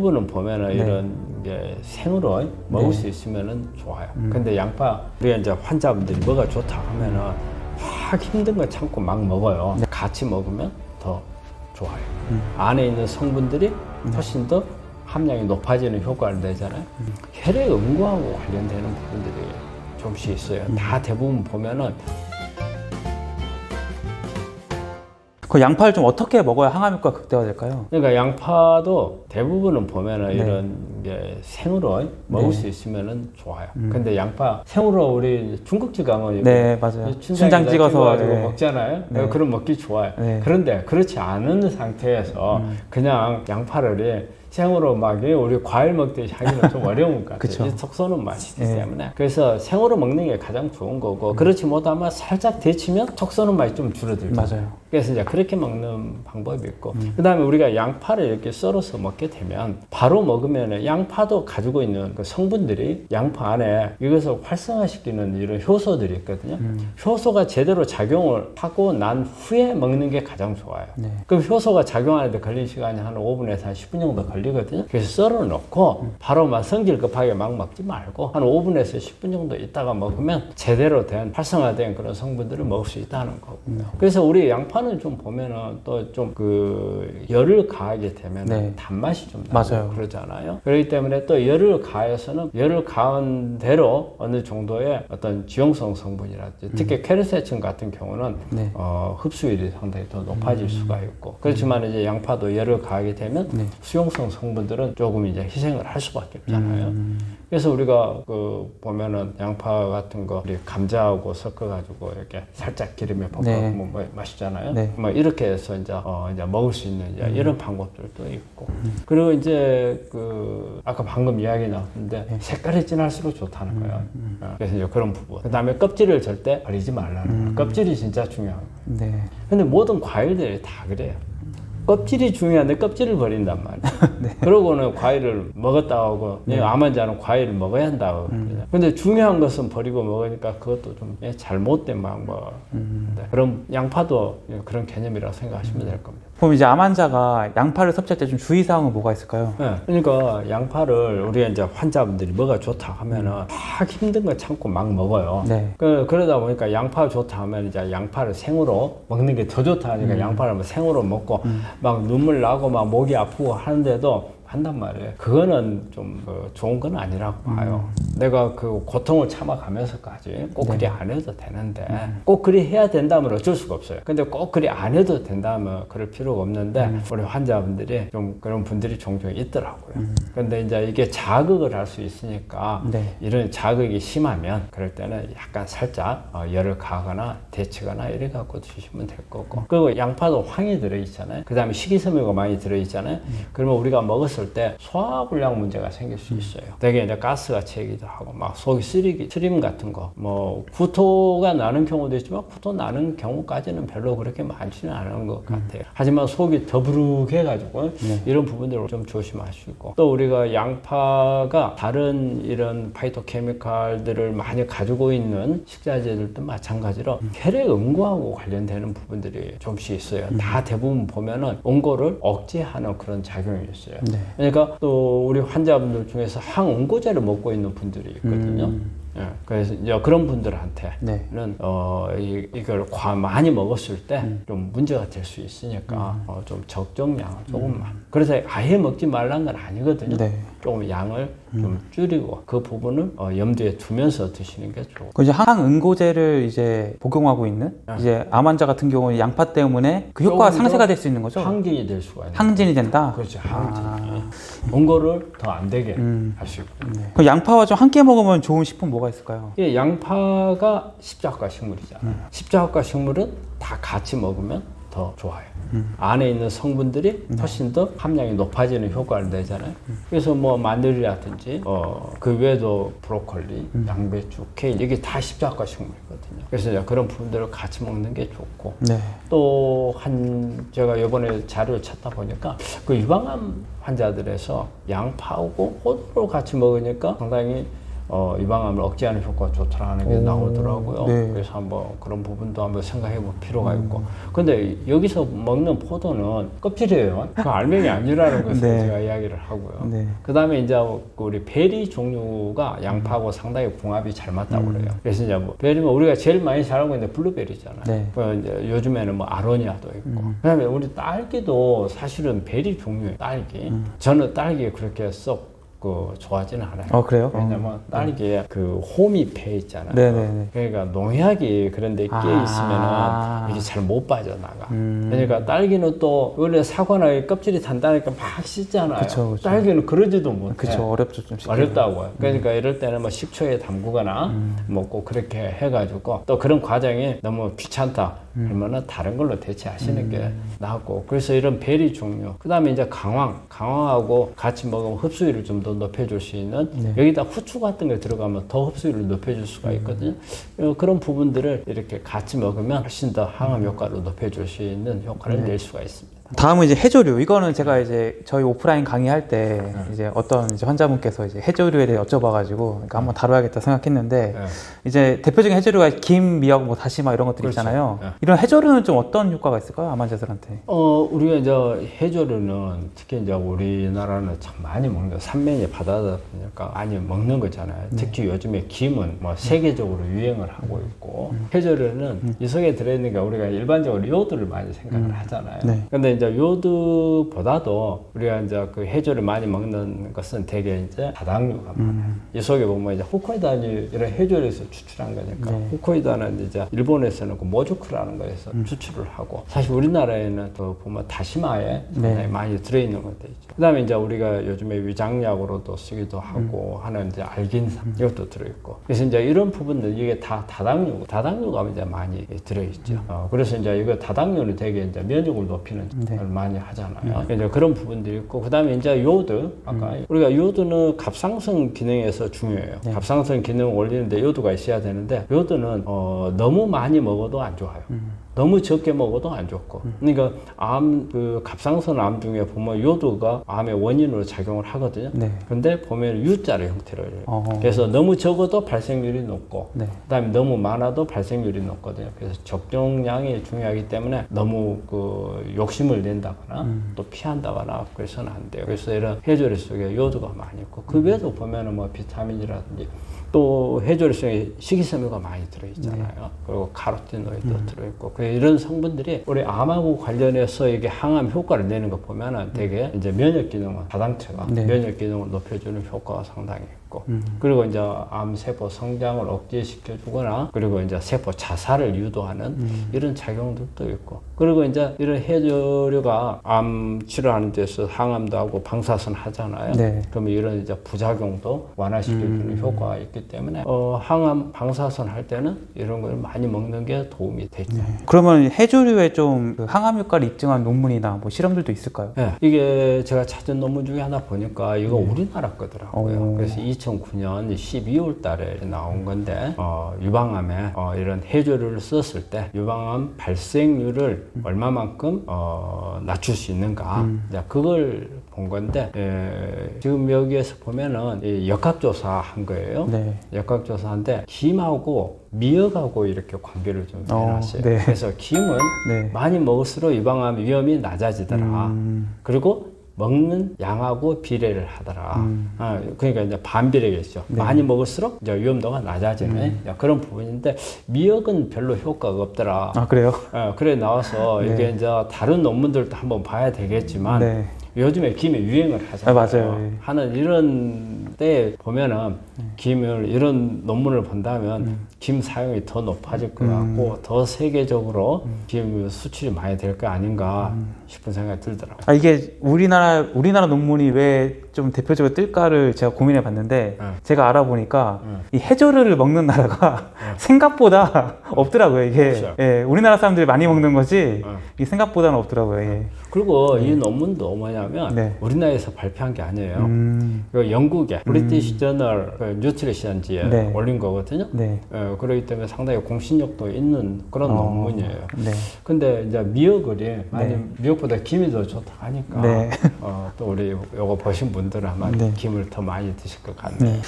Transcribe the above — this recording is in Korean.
대부분은 보면은 네. 이런 이제 생으로 먹을 수 있으면은 좋아요. 근데 양파 우리가 이제 환자분들이 뭐가 좋다 하면은 막 힘든 거 참고 막 먹어요. 같이 먹으면 더 좋아요. 안에 있는 성분들이 훨씬 더 함량이 높아지는 효과를 내잖아요. 혈액 응고하고 관련되는 부분들이 좀씩 있어요. 다 대부분 보면은 그 양파를 좀 어떻게 먹어야 항암 효과가 극대화될까요? 그러니까 양파도 대부분은 보면은 네. 이런 이제 생으로 먹을 네. 수 있으면은 좋아요. 근데 양파 생으로 우리 중국집 가면 네, 맞아요. 춘장 찍어서 가지고 네. 먹잖아요. 네. 그럼 먹기 좋아요. 네. 그런데 그렇지 않은 상태에서 그냥 양파를 생으로 막 우리 과일 먹듯이 하기는 좀 어려운 것 그쵸. 같아요. 속 쏘는 맛이기 네. 때문에. 그래서 생으로 먹는 게 가장 좋은 거고 그렇지 못하면 살짝 데치면 속 쏘는 맛이 좀 줄어들죠. 맞아요. 그래서 이제 그렇게 먹는 방법이 있고 그 다음에 우리가 양파를 이렇게 썰어서 먹게 되면 바로 먹으면 양파도 가지고 있는 그 성분들이 양파 안에 이것을 활성화시키는 이런 효소들이 있거든요. 효소가 제대로 작용을 하고 난 후에 먹는 게 가장 좋아요. 네. 그럼 효소가 작용하는데 걸릴 시간이 한 5분에서 한 10분 정도 걸리거든요. 그래서 썰어 놓고 바로 막 성질 급하게 막 먹지 말고 한 5분에서 10분 정도 있다가 먹으면 제대로 된 활성화된 그런 성분들을 먹을 수 있다는 거고요. 그래서 우리 양파는 좀 보면은 또 좀 그 열을 가하게 되면 네. 단맛이 좀 나고 맞아요. 그러잖아요. 그렇기 때문에 또 열을 가해서는 열을 가한 대로 어느 정도의 어떤 지용성 성분이라든지 특히 케르세친 같은 경우는 네. 흡수율이 상당히 더 높아질 수가 있고 그렇지만 이제 양파도 열을 가하게 되면 네. 수용성 성분들은 조금 이제 희생을 할 수밖에 없잖아요. 그래서 우리가 그 보면은 양파 같은 거 우리 감자하고 섞어가지고 이렇게 살짝 기름에 볶아 네. 뭐 마시잖아요. 네. 뭐 이렇게 해서 이제 먹을 수 있는 이제 이런 방법들도 있고 그리고 이제 그 아까 방금 이야기 나왔는데 색깔이 진할수록 좋다는 거예요. 그래서 이제 그런 부분. 그다음에 껍질을 절대 버리지 말라는 거예요. 껍질이 진짜 중요한 거예요. 네. 근데 모든 과일들이 다 그래요. 껍질이 중요한데 껍질을 버린단 말이에요. 네. 그러고는 과일을 먹었다 하고 암 환자는 과일을 먹어야 한다고 그러잖아요. 근데 중요한 것은 버리고 먹으니까 그것도 좀 잘못된 방법. 그럼 양파도 그런 개념이라고 생각하시면 될 겁니다. 그럼 이제 암 환자가 양파를 섭취할 때 좀 주의사항은 뭐가 있을까요? 네, 그러니까 양파를 우리가 이제 환자분들이 뭐가 좋다 하면은 막 힘든 거 참고 막 먹어요. 네. 그러다 보니까 양파 좋다 하면 이제 양파를 생으로 먹는 게 더 좋다 하니까 양파를 뭐 생으로 먹고 막 눈물 나고 막 목이 아프고 하는데도 한단 말이에요. 그거는 좀 좋은 건 아니라고 봐요. 내가 그 고통을 참아가면서까지 꼭 그리 안 해도 되는데 꼭 그리 해야 된다면 어쩔 수가 없어요. 근데 꼭 그리 안 해도 된다면 그럴 필요가 없는데 우리 환자분들이 좀 그런 분들이 종종 있더라고요. 근데 이제 이게 자극을 할 수 있으니까 네. 이런 자극이 심하면 그럴 때는 약간 살짝 열을 가거나 데치거나 이래 갖고 드시면 될 거고 그리고 양파도 황이 들어있잖아요. 그 다음에 식이섬유가 많이 들어있잖아요. 그러면 우리가 먹었을 때 소화불량 문제가 생길 수 있어요. 되게 이제 가스가 차기도 하고 막 속이 쓰림 같은 거 뭐 구토가 나는 경우도 있지만 구토 나는 경우까지는 별로 그렇게 많지는 않은 것 같아요. 하지만 속이 더부룩해 가지고 이런 부분들을 좀 조심하시고 또 우리가 양파가 다른 이런 파이토케미칼들을 많이 가지고 있는 식자재들도 마찬가지로 혈액 응고하고 관련되는 부분들이 좀씩 있어요. 다 대부분 보면은 응고를 억제하는 그런 작용이 있어요. 네. 그러니까 또 우리 환자분들 중에서 항응고제를 먹고 있는 분들이 있거든요. 예, 그래서 이제 그런 분들한테는 네. 이걸 많이 먹었을 때 좀 문제가 될 수 있으니까 좀 적정량을 조금만. 그래서 아예 먹지 말라는 건 아니거든요. 네. 조금 양을 좀 줄이고 그 부분을 염두에 두면서 드시는 게 좋고. 그 이제 항응고제를 이제 복용하고 있는 이제 암 환자 같은 경우는 양파 때문에 그 효과가 조금 상쇄가 더 될 수 있는 거죠? 항진이 될 수가 있는. 항진이 된다? 그렇죠. 항진이. 응고를 더 안 되게 할 수 있고. 그럼 양파와 좀 함께 먹으면 좋은 식품 뭐가 있을까요? 이 양파가 십자화 식물이잖아요. 십자화 식물은 다 같이 먹으면 더 좋아요. 안에 있는 성분들이 훨씬 더 함량이 높아지는 효과를 내잖아요. 그래서 뭐 마늘이라든지 그 외에도 브로콜리, 양배추, 케일 이게 다 십자가 식물이거든요. 그래서 이제 그런 부분들을 같이 먹는 게 좋고 네. 또 제가 이번에 자료를 찾다 보니까 그 유방암 환자들에서 양파하고 호두를 같이 먹으니까 상당히 유방암을 억제하는 효과가 좋다라는 게 나오더라고요. 네. 그래서 한번 그런 부분도 한번 생각해 볼 필요가 있고. 근데 여기서 먹는 포도는 껍질이에요. 그 알맹이 아니라는 것을 네. 제가 이야기를 하고요. 네. 그 다음에 이제 우리 베리 종류가 양파하고 상당히 궁합이 잘 맞다고 그래요. 그래서 이제 뭐 베리면 우리가 제일 많이 잘 알고 있는 블루베리잖아요. 네. 이제 요즘에는 뭐 아로니아도 있고. 그다음에 우리 딸기도 사실은 베리 종류의 딸기. 저는 딸기 그렇게 썩 좋아하지는 않아요. 그래요? 왜냐면 딸기에 그 호미패 있잖아요. 네네네. 그러니까 농약이 그런데 끼어 있으면은 아. 이게 잘 못 빠져나가. 그러니까 딸기는 또 원래 사과나 껍질이 단단하니까 막 씻잖아요. 그쵸, 그쵸. 딸기는 그러지도 못해. 그쵸, 어렵죠, 좀. 어렵다고요. 그러니까 이럴 때는 뭐 식초에 담그거나 먹고 그렇게 해가지고 또 그런 과정이 너무 귀찮다 그러면은 다른 걸로 대체하시는 게 낫고. 그래서 이런 베리 종류. 그 다음에 이제 강황하고 같이 먹으면 흡수율을 좀 더 높여줄 수 있는 여기다 후추 같은 게 들어가면 더 흡수율을 높여줄 수가 있거든요. 그런 부분들을 이렇게 같이 먹으면 훨씬 더 항암 효과를 높여줄 수 있는 효과를 낼 수가 있습니다. 다음은 이제 해조류. 이거는 제가 이제 저희 오프라인 강의할 때 이제 어떤 이제 환자분께서 이제 해조류에 대해 여쭤봐가지고 그러니까 한번 다뤄야겠다 생각했는데 이제 대표적인 해조류가 김, 미역, 뭐 다시마 이런 것들 그렇죠. 있잖아요. 이런 해조류는 좀 어떤 효과가 있을까요? 암환자들한테? 우리가 이제 해조류는 특히 이제 우리나라는 참 많이 먹는 산면이 바다다 보니까 많이 먹는 거잖아요. 특히 요즘에 김은 뭐 세계적으로 유행을 하고 있고 해조류는 이 속에 들어있는 게 우리가 일반적으로 요오드를 많이 생각을 하잖아요. 네. 근데 이제 요오드보다도 우리가 이제 그 해조를 많이 먹는 것은 대개 이제 다당류가 많아요. 이 속에 보면 이제 후코이단이 이런 해조류에서 추출한 거니까 후코이단은 이제 일본에서는 그 모주크라는 거에서 추출을 하고 사실 우리나라에는 또 보면 다시마에 상당히 많이 들어있는 것도 있죠. 그다음에 이제 우리가 요즘에 위장약으로도 쓰기도 하고 하는 이제 알긴산 이것도 들어있고 그래서 이제 이런 부분들 이게 다 다당류가 이제 많이 들어있죠. 그래서 이제 이거 다당류는 되게 이제 면역을 높이는 걸 많이 하잖아요. 이제 그런 부분들이 있고 그다음에 이제 요오드 아까 우리가 요오드는 갑상선 기능에서 중요해요. 갑상선 기능을 올리는데 요오드가 있어야 되는데 요오드는 너무 많이 먹어도 안 좋아요. 너무 적게 먹어도 안 좋고. 그러니까 갑상선 암 중에 보면 요오드가 암의 원인으로 작용을 하거든요. 네. 근데 보면 U자의 형태로 해요. 그래서 너무 적어도 발생률이 높고, 그다음에 너무 많아도 발생률이 높거든요. 그래서 적정량이 중요하기 때문에 너무 욕심을 낸다거나 또 피한다거나 그래서는 안 돼요. 그래서 이런 해조류 속에 요오드가 많이 있고, 그 외에도 보면은 뭐 비타민이라든지 또 해조류 속에 식이섬유가 많이 들어있잖아요. 그리고 카로티노이드도 들어있고, 이런 성분들이 우리 암하고 관련해서 이게 항암 효과를 내는 거 보면은 되게 이제 면역 기능은 다당체가 면역 기능을 높여주는 효과가 상당히 있고, 그리고 이제 암 세포 성장을 억제시켜주거나, 그리고 이제 세포 자살을 유도하는 이런 작용들도 있고, 그리고 이제 이런 해조류가 암 치료하는 데서 항암도 하고 방사선 하잖아요. 그러면 이런 이제 부작용도 완화시켜주는 효과가 있기 때문에 항암 방사선 할 때는 이런 걸 많이 먹는 게 도움이 되죠. 그러면 해조류에 좀 항암 효과를 입증한 논문이나 뭐 실험들도 있을까요? 네, 이게 제가 찾은 논문 중에 하나 보니까 이거 우리나라 거더라고요. 그래서 2009년 12월 달에 나온 건데 유방암에 이런 해조류를 썼을 때 유방암 발생률을 얼마만큼 낮출 수 있는가, 그걸 본 건데 지금 여기에서 보면은 역학조사 한 거예요. 역학조사인데 김하고 미역하고 이렇게 관계를 좀 해놨어요. 그래서 김은 많이 먹을수록 유방암 위험이 낮아지더라. 그리고 먹는 양하고 비례를 하더라. 그러니까 이제 반비례겠죠. 많이 먹을수록 이제 위험도가 낮아지는 그런 부분인데, 미역은 별로 효과가 없더라. 그래요? 그래 나와서 이게 이제 다른 논문들도 한번 봐야 되겠지만 요즘에 김에 유행을 하잖아요. 맞아요. 하는 이런 때 보면은 김을 이런 논문을 본다면 김 사용이 더 높아질 것 같고 더 세계적으로 김 수출이 많이 될 거 아닌가 싶은 생각이 들더라고요. 이게 우리나라 논문이 왜 좀 대표적으로 뜰까를 제가 고민해 봤는데 제가 알아보니까 이 해조류를 먹는 나라가 생각보다 없더라고요. 이게 우리나라 사람들이 많이 먹는 거지 이 생각보다는 없더라고요. 그리고 이 논문도 뭐냐면 우리나라에서 발표한 게 아니에요. 영국의 브리티시 저널 뉴트리션지에 올린 거거든요. 그렇기 때문에 상당히 공신력도 있는 그런 논문이에요. 근데 이제 미역을 많이 미역보다 김이 더 좋다 하니까 또 우리 요거 보신 분들은 아마 김을 더 많이 드실 것 같네요.